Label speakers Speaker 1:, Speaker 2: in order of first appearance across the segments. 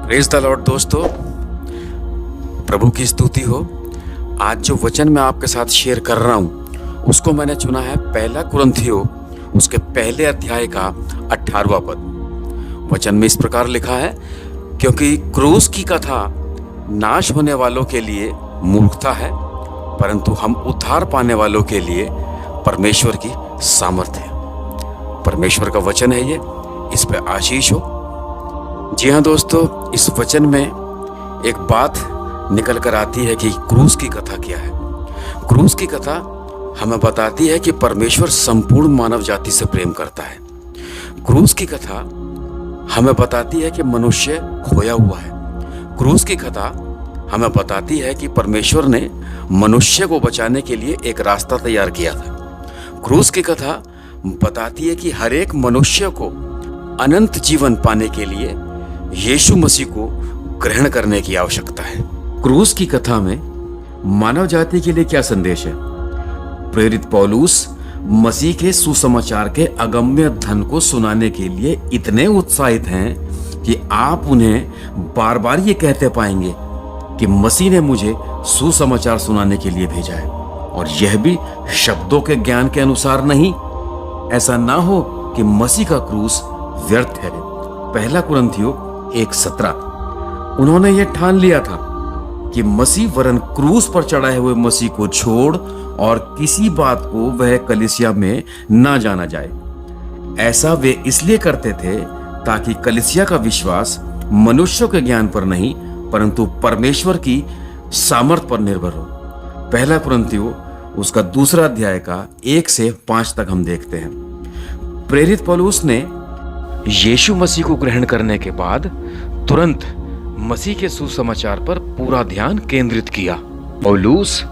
Speaker 1: Praise the Lord दोस्तों, प्रभु की स्तुति हो। आज जो वचन मैं आपके साथ शेयर कर रहा हूँ उसको मैंने चुना है पहला कुरिन्थियों उसके पहले अध्याय का 18वां पद। वचन में इस प्रकार लिखा है, क्योंकि क्रूस की कथा नाश होने वालों के लिए मूर्खता है, परंतु हम उद्धार पाने वालों के लिए परमेश्वर की सामर्थ्य है। परमेश्वर का वचन है ये, इस पे आशीष हो। जी हाँ दोस्तों, इस वचन में एक बात निकल कर आती है कि क्रूस की कथा क्या है। क्रूस की कथा हमें बताती है कि परमेश्वर संपूर्ण मानव जाति से प्रेम करता है। क्रूस की कथा हमें बताती है कि मनुष्य खोया हुआ है। क्रूस की कथा हमें बताती है कि परमेश्वर ने मनुष्य को बचाने के लिए एक रास्ता तैयार किया था। क्रूस की कथा बताती है कि हर एक मनुष्य को अनंत जीवन पाने के लिए यीशु मसीह को ग्रहण करने की आवश्यकता है। क्रूस की कथा में मानव जाति के लिए क्या संदेश है? प्रेरित पौलुस मसीह के सुसमाचार के अगम्य धन को सुनाने के लिए इतने उत्साहित हैं कि आप उन्हें बार बार ये कहते पाएंगे कि मसीह ने मुझे सुसमाचार सुनाने के लिए भेजा है, और यह भी शब्दों के ज्ञान के अनुसार नहीं। ऐसा ना हो कि मसीह का क्रूस व्यर्थ ठहरे। पहला कुरिन्थियों 1:17। उन्होंने ये ठान लिया था कि मसीह वरन क्रूस पर चढ़ाए हुए मसीह को छोड़ और किसी बात को वह कलीसिया में ना जाना जाए। ऐसा वे इसलिए करते थे ताकि कलीसिया का विश्वास मनुष्यों के ज्ञान पर नहीं परंतु परमेश्वर की सामर्थ पर निर्भर हो। पहला कुरिन्थियों उसका 2 अध्याय का 1 से 5 तक हम देखते हैं। प्रेरित पौलुस ने यीशु मसीह को ग्रहण करने के बाद तुरंत मसीह के सुसमाचार पर पूरा ध्यान केंद्रित किया। पौलुस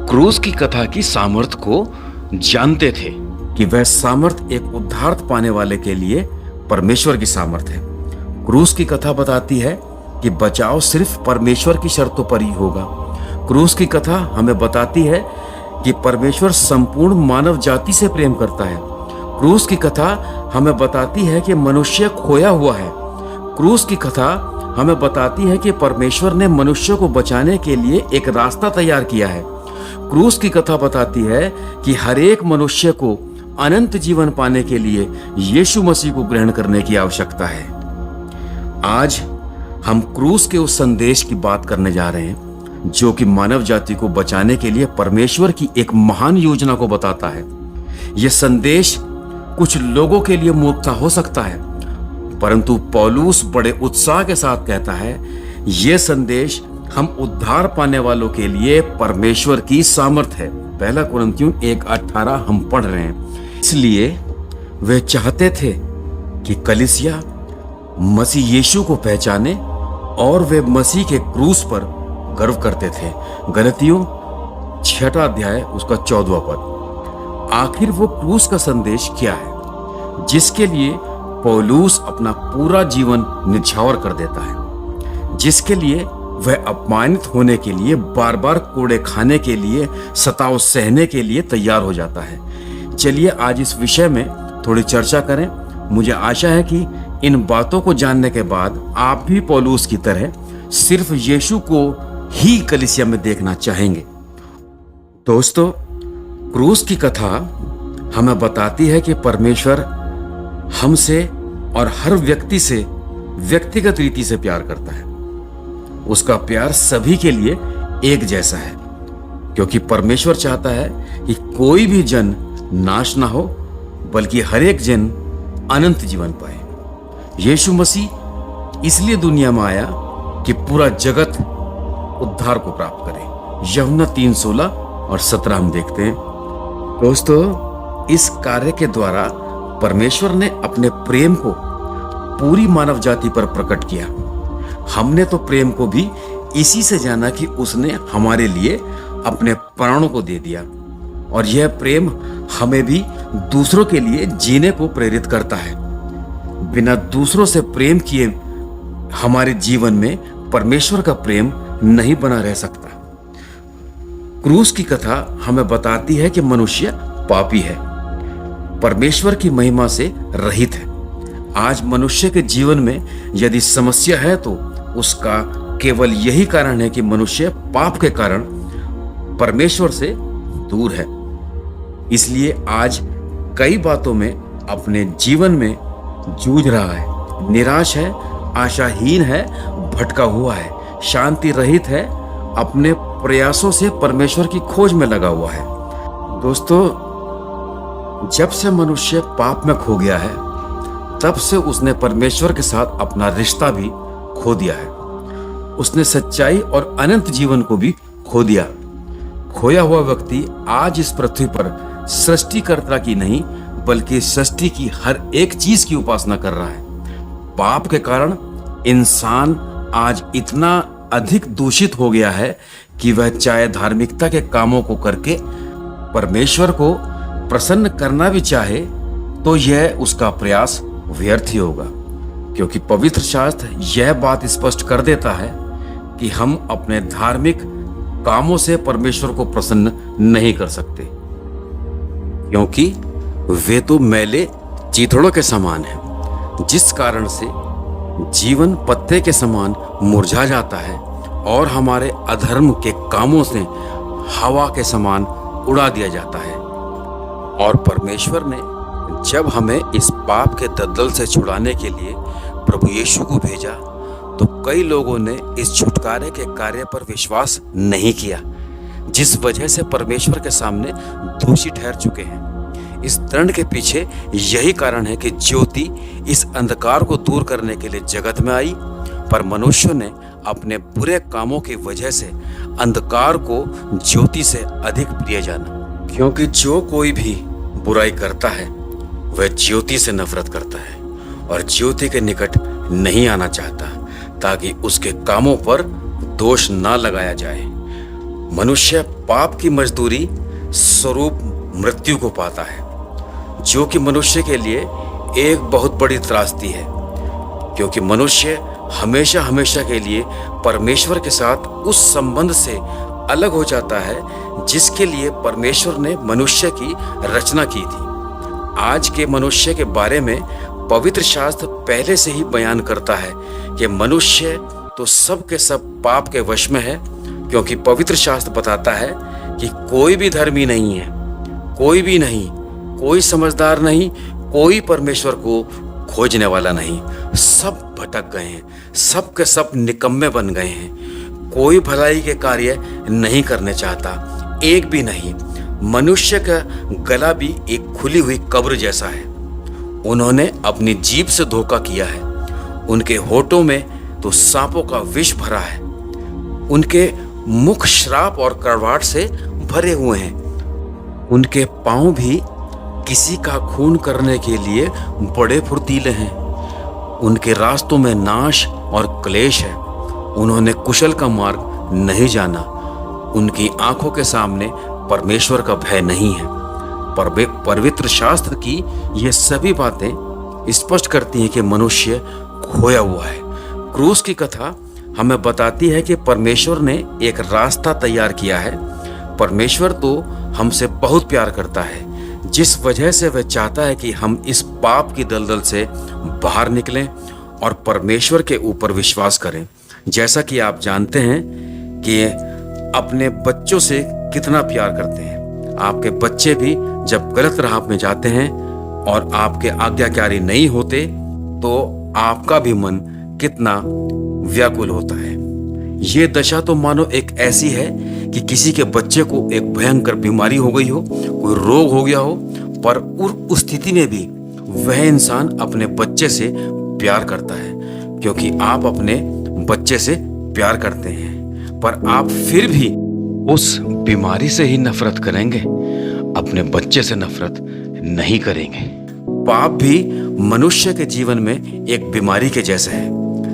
Speaker 1: क्रूस की कथा की सामर्थ को जानते थे कि वह सामर्थ एक उद्धार पाने वाले के लिए परमेश्वर की सामर्थ है। क्रूस की कथा बताती है कि बचाव सिर्फ परमेश्वर की शर्तों पर ही होगा। क्रूस की कथा हमें बताती है कि परमेश्वर संपूर्ण मानव जाति से प्रेम करता है। क्रूस की कथा हमें बताती है कि मनुष्य खोया हुआ है। क्रूस की कथा हमें बताती है कि परमेश्वर ने मनुष्य को बचाने के लिए एक रास्ता तैयार किया है। क्रूस की कथा बताती है कि हर एक मनुष्य को अनंत जीवन पाने के लिए यीशु मसीह को ग्रहण करने की आवश्यकता है। आज हम क्रूस के उस संदेश की बात करने जा रहे हैं जो कि मानव जाति को बचाने के लिए परमेश्वर की एक महान योजना को बताता है। यह संदेश कुछ लोगों के लिए मूर्खता हो सकता है, परंतु पौलुस बड़े उत्साह के साथ कहता है, यह संदेश हम उद्धार पाने वालों के लिए परमेश्वर की सामर्थ है। पहला कुरिन्थियों 1:18 हम पढ़ रहे हैं। इसलिए वे चाहते थे कि कलीसिया मसीह यीशु को पहचाने और वे मसीह के क्रूस पर गर्व करते थे। गलतियों 6 अध्याय उसका 14वां पद। आखिर वो क्रूस का संदेश क्या है जिसके लिए पौलुस अपना पूरा जीवन निछावर कर देता है, जिसके लिए वह अपमानित होने के लिए, बार बार कोड़े खाने के लिए, सताव सहने के लिए तैयार हो जाता है? चलिए आज इस विषय में थोड़ी चर्चा करें। मुझे आशा है कि इन बातों को जानने के बाद आप भी पौलुस की तरह सिर्फ यीशु को ही कलीसिया में देखना चाहेंगे। दोस्तों, क्रूस की कथा हमें बताती है कि परमेश्वर हमसे और हर व्यक्ति से व्यक्तिगत रीति से प्यार करता है। उसका प्यार सभी के लिए एक जैसा है, क्योंकि परमेश्वर चाहता है कि कोई भी जन नाश ना हो बल्कि हर एक जन अनंत जीवन पाए। यीशु मसीह इसलिए दुनिया में आया कि पूरा जगत उद्धार को प्राप्त करे। यूहन्ना 3:16 और 17 हम देखते हैं। दोस्तों, इस कार्य के द्वारा परमेश्वर ने अपने प्रेम को पूरी मानव जाति पर प्रकट किया। हमने तो प्रेम को भी इसी से जाना कि उसने हमारे लिए अपने प्राणों को दे दिया, और यह प्रेम हमें भी दूसरों के लिए जीने को प्रेरित करता है। बिना दूसरों से प्रेम किए हमारे जीवन में परमेश्वर का प्रेम नहीं बना रह सकता। क्रूस की कथा हमें बताती है कि मनुष्य पापी है, परमेश्वर की महिमा से रहित है। आज मनुष्य के जीवन में यदि समस्या है तो उसका केवल यही कारण है कि मनुष्य पाप के कारण परमेश्वर से दूर है। इसलिए आज कई बातों में अपने जीवन में जूझ रहा है, निराश है, आशाहीन है, भटका हुआ है, शांति रहित है, अपने प्रयासों से परमेश्वर की खोज में लगा हुआ है। दोस्तों, जब से मनुष्य पाप में खो गया है, तब से उसने परमेश्वर के साथ अपना रिश्ता भी खो दिया है। उसने सच्चाई और अनंत जीवन को भी खो दिया। खोया हुआ व्यक्ति आज इस पृथ्वी पर सृष्टिकर्ता की नहीं बल्कि सृष्टि की हर एक चीज की उपासना कर रहा है। पाप के कारण इंसान आज इतना अधिक दूषित हो गया है कि वह चाहे धार्मिकता के कामों को करके परमेश्वर को प्रसन्न करना भी चाहे तो यह उसका प्रयास व्यर्थ ही होगा, क्योंकि पवित्र शास्त्र यह बात स्पष्ट कर देता है कि हम अपने धार्मिक कामों से परमेश्वर को प्रसन्न नहीं कर सकते, क्योंकि वे तो मैले चीथड़ों के समान हैं, जिस कारण से जीवन पत्ते के समान मुरझा जाता है और हमारे अधर्म के कामों से हवा के समान उड़ा दिया जाता है। और परमेश्वर ने जब हमें इस पाप के दलदल से छुड़ाने के लिए प्रभु यीशु को भेजा, तो कई लोगों ने इस छुटकारे के कार्य पर विश्वास नहीं किया, जिस वजह से परमेश्वर के सामने दोषी ठहर चुके हैं। इस दंड के पीछे यही कारण है कि ज्योति इस अंधकार को दूर करने के लिए जगत में आई, पर मनुष्य ने अपने बुरे कामों की वजह से अंधकार को ज्योति से अधिक प्रिय जाना। क्योंकि जो कोई भी बुराई करता है वह ज्योति से नफरत करता है और ज्योति के निकट नहीं आना चाहता, ताकि उसके कामों पर दोष ना लगाया जाए। मनुष्य पाप की मजदूरी स्वरूप मृत्यु को पाता है, जो कि मनुष्य के लिए एक बहुत बड़ी त्रासदी है, क्योंकि मनुष्य हमेशा हमेशा के लिए परमेश्वर के साथ उस संबंध से अलग हो जाता है जिसके लिए परमेश्वर ने मनुष्य की रचना की थी। आज के मनुष्य के बारे में पवित्र शास्त्र पहले से ही बयान करता है कि मनुष्य तो सब के सब पाप के वश में है, क्योंकि पवित्र शास्त्र बताता है कि कोई भी धर्मी नहीं है, कोई भी नहीं, कोई समझदार नहीं, कोई परमेश्वर को खोजने वाला नहीं। सब भटक गए हैं, सब के सब निकम्मे बन गए हैं। कोई भलाई के कार्य नहीं करने चाहता, एक भी नहीं। मनुष्य का गला भी एक खुली हुई कब्र जैसा है। उन्होंने अपनी जीभ से धोखा किया है, उनके होठों में तो सांपों का विष भरा है, उनके मुख श्राप और कड़वाहट से भरे हुए हैं। उनके पांव भी किसी का खून करने के लिए बड़े फुर्तीले हैं। उनके रास्तों में नाश और क्लेश है। उन्होंने कुशल का मार्ग नहीं जाना। उनकी आंखों के सामने परमेश्वर का भय नहीं है। पवित्र शास्त्र की ये सभी बातें स्पष्ट करती हैं कि मनुष्य खोया हुआ है। क्रूस की कथा हमें बताती है कि परमेश्वर ने एक रास्ता तैयार किया है। परमेश्वर तो हमसे बहुत प्यार करता है, जिस वजह से वह चाहता है कि हम इस पाप की दलदल से बाहर निकलें और परमेश्वर के ऊपर विश्वास करें। जैसा कि आप जानते हैं कि अपने बच्चों से कितना प्यार करते हैं। आपके बच्चे भी जब गलत राह में जाते हैं और आपके आज्ञाकारी नहीं होते, तो आपका भी मन कितना व्याकुल होता है। ये दशा तो मानो एक ऐसी है कि किसी के बच्चे को एक भयंकर बीमारी हो गई हो, कोई रोग हो गया हो, पर उस स्थिति में भी वह इंसान अपने बच्चे से प्यार करता है, क्योंकि आप अपने बच्चे से प्यार करते हैं। पर आप फिर भी उस बीमारी से ही नफरत करेंगे, अपने बच्चे से नफरत नहीं करेंगे। पाप भी मनुष्य के जीवन में एक बीमारी के जैसे है,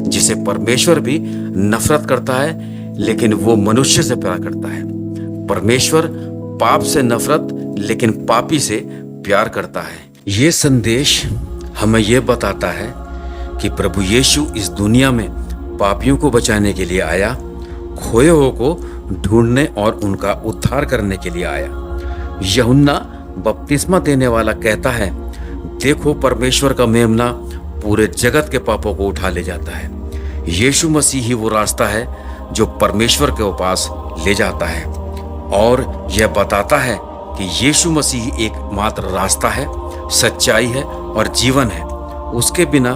Speaker 1: जिसे परमेश्वर भी नफरत करता है, लेकिन वो मनुष्य से प्यार करता है। परमेश्वर पाप से नफरत लेकिन पापी से प्यार करता है। ये संदेश हमें ये बताता है कि प्रभु यीशु इस दुनिया में पापियों को बचाने के लिए आया, खोए हुओं को ढूंढने और उनका उद्धार करने के लिए आया। यूहन्ना बपतिस्मा देने वाला कहता है, देखो परमेश्वर का मेमना पूरे जगत के पापों को उठा ले जाता है। यीशु मसीह ही वो रास्ता है जो परमेश्वर के पास ले जाता है, और यह बताता है कि यीशु मसीह एकमात्र रास्ता है, सच्चाई है और जीवन है। उसके बिना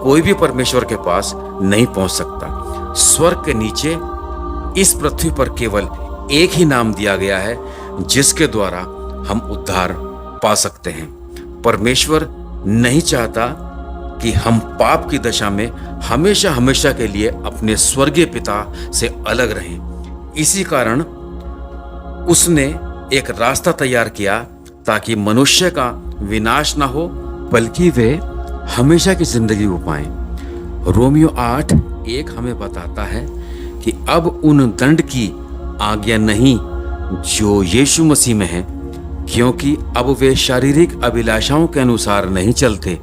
Speaker 1: कोई भी परमेश्वर के पास नहीं पहुंच सकता। स्वर्ग के नीचे इस पृथ्वी पर केवल एक ही नाम दिया गया है जिसके द्वारा हम उद्धार पा सकते हैं। परमेश्वर नहीं चाहता कि हम पाप की दशा में हमेशा हमेशा के लिए अपने स्वर्गीय पिता से अलग रहें। इसी कारण उसने एक रास्ता तैयार किया ताकि मनुष्य का विनाश ना हो, बल्कि वे हमेशा की जिंदगी को पाएं। रोमियो 8:1 हमें बताता है कि अब उन दंड की आज्ञा नहीं जो यीशु मसीह में है, क्योंकि अब वे शारीरिक अभिलाषाओं के अनुसार नहीं चलते,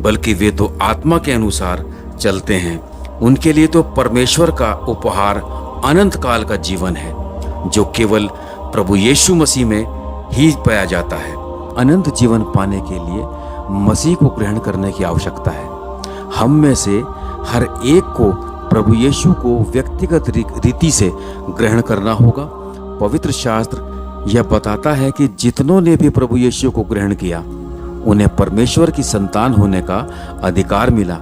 Speaker 1: बल्कि वे तो आत्मा के अनुसार चलते हैं। उनके लिए तो परमेश्वर का उपहार अनंत काल का जीवन है, जो केवल प्रभु यीशु मसीह में ही पाया जाता है। अनंत जीवन पाने के लिए मसीह को ग्रहण करने की आवश्यकता है। हम में से हर एक को प्रभु यीशु को व्यक्तिगत रीति से ग्रहण करना होगा। पवित्र शास्त्र यह बताता है कि जितनों ने भी प्रभु यीशु को ग्रहण किया उन्हें परमेश्वर की संतान होने का अधिकार मिला,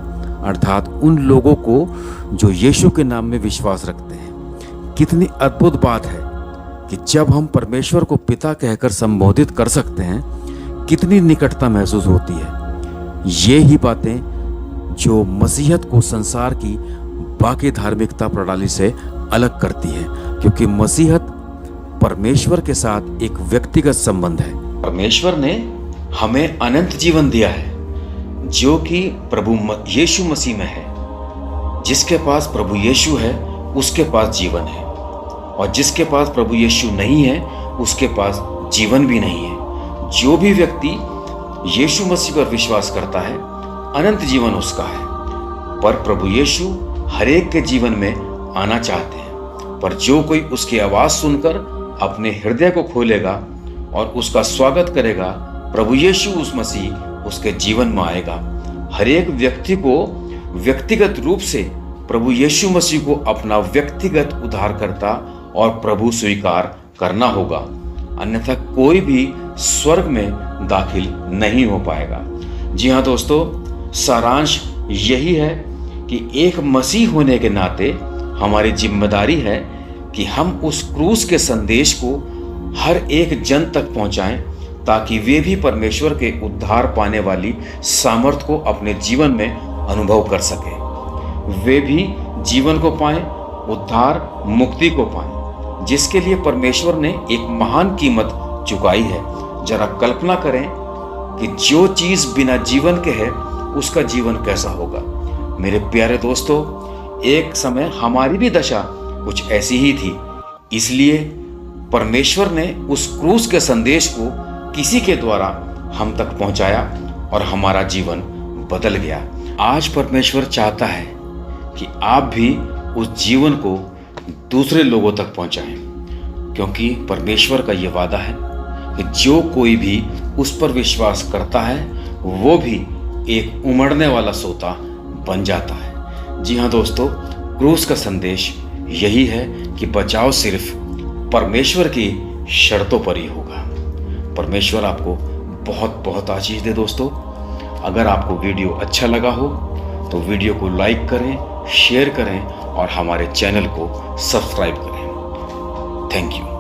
Speaker 1: अर्थात उन लोगों को जो यीशु के नाम में विश्वास रखते हैं। कितनी अद्भुत बात है कि जब हम परमेश्वर को पिता कहकर संबोधित कर सकते हैं, कितनी निकटता महसूस होती है। ये ही बातें जो मसीहत को संसार की बाकी धार्मिकता प्रणाली से अलग करती है, क्योंकि मसीहत परमेश्वर के साथ एक व्यक्तिगत संबंध है। परमेश्वर ने हमें अनंत जीवन दिया है जो कि प्रभु यीशु मसीह में है। जिसके पास प्रभु यीशु है उसके पास जीवन है, और जिसके पास प्रभु यीशु नहीं है उसके पास जीवन भी नहीं है। जो भी व्यक्ति यीशु मसीह पर विश्वास करता है अनंत जीवन उसका है। पर प्रभु यीशु हर एक के जीवन में आना चाहते हैं, पर जो कोई उसकी आवाज सुनकर अपने हृदय को खोलेगा और उसका स्वागत करेगा, प्रभु यीशु उस मसीह उसके जीवन में आएगा। हर एक व्यक्ति को व्यक्तिगत रूप से प्रभु यीशु मसीह को अपना व्यक्तिगत उद्धारकर्ता और प्रभु स्वीकार करना होगा, अन्यथा कोई भी स्वर्ग में दाखिल नहीं हो पाएगा। जी हाँ दोस्तों, सारांश यही है कि एक मसीह होने के नाते हमारी जिम्मेदारी है कि हम उस क्रूस के संदेश को हर एक जन तक पहुंचाएं, ताकि वे भी परमेश्वर के उद्धार पाने वाली सामर्थ को अपने जीवन में अनुभव कर सकें। वे भी जीवन को पाएं, उद्धार मुक्ति को पाएं, जिसके लिए परमेश्वर ने एक महान कीमत चुकाई है। जरा कल्पना करें कि जो चीज बिना जीवन के है उसका जीवन कैसा होगा। मेरे प्यारे दोस्तों, एक समय हमारी भी दशा कुछ ऐसी ही थी, इसलिए परमेश्वर ने उस क्रूस के संदेश को किसी के द्वारा हम तक पहुंचाया और हमारा जीवन बदल गया। आज परमेश्वर चाहता है कि आप भी उस जीवन को दूसरे लोगों तक पहुंचाएं, क्योंकि परमेश्वर का ये वादा है कि जो कोई भी उस पर विश्वास करता है वो भी एक उमड़ने वाला सोता बन जाता है। जी हाँ दोस्तों, क्रूस का संदेश यही है कि बचाव सिर्फ परमेश्वर की शर्तों पर ही होगा। परमेश्वर आपको बहुत बहुत आशीष दे दोस्तों। अगर आपको वीडियो अच्छा लगा हो तो वीडियो को लाइक करें, शेयर करें और हमारे चैनल को सब्सक्राइब करें। Thank you.